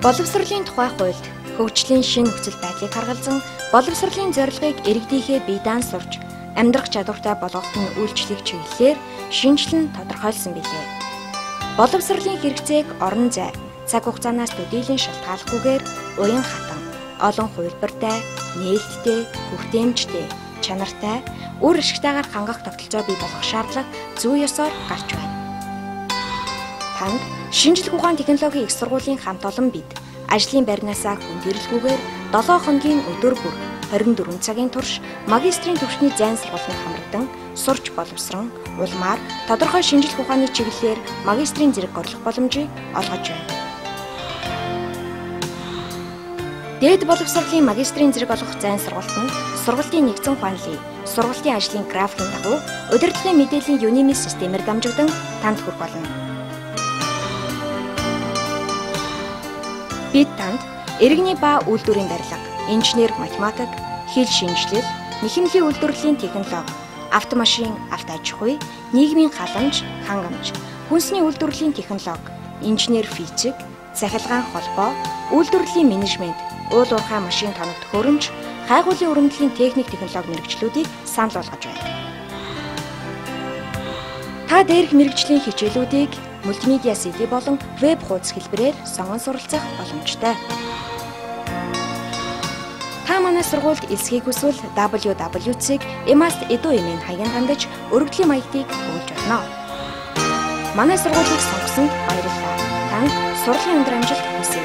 Боловсролын тухай хуульд хөгжлийн шинэ нөхцөл байдлыг харгалзан боловсролын зорилгыг иргэдийнхээ бие даан сурч амьдрах чадвартай болгоход нь үйлчлэх чиглэлээр шинжилэн тодорхойлсон билээ. Боловсролын хэрэгцээг орон зай, цаг хугацаанаас төдийлөн шалтгааллахгүйгээр уян хатан, олон хувилбартай, нээлттэй, хүртээмжтэй, чанартай, үр ашигтайгаар хангах тогтолцоо бий болгох шаардлага зүй ёсоор гарч байна. Танд шинжлэх ухаан технологийн их сургуулийн хамт олон бид ажлын байрнаасаа хүндрэлгүйгээр 7 хоногийн өдөр бүр 24 цагийн турш магистрийн түвшний зайн сургалтанд хамрагдан сурч боловсрон улмаар тодорхой шинжлэх ухааны чиглэлээр магистрийн зэрэг орлох боломжийг олгож байна. Дээд боловсролын магистрийн зэрэг олгох зайн сургалтанд сургалтын нэгдсэн ухаанлын сургалтын ажлын графикийн дагуу удирдлагын мэдээллийн UNIMES системээр дамжигдан танд хүрэх болно. Бид танд иргэний ба үйлдвэрийн барилга, инженер, математик, хэл шинжилэл, нэхэмлийн үйлдвэрлэлийн технологи, автомашин, авто аж ахуй, нийгмийн халамж, хангамж, хүнсний үйлдвэрлэлийн технологи, инженер физик, цахилгаан холбоо, үйлдвэрлэлийн менежмент, уул уурхай машин тоног төхөөрөмж, хайгуулын ургамлын техник технологи мэргэжлүүдийг санал болгож байна. Та дээрх мэргэжлийн хичээлүүдийг мультимедиа CD болон веб хуудас хэлбэрээр сонгон суралцах боломжтой. Та манай сургуульд элсхийг хүсвэл www.emas.edu.in хаягаар хандаж өргөдлийн маягтыг өгүүлж болно. Манай сургуулийг сонгосонд баярлалаа. Танд сургуулийн өндөр амжилт хүсье.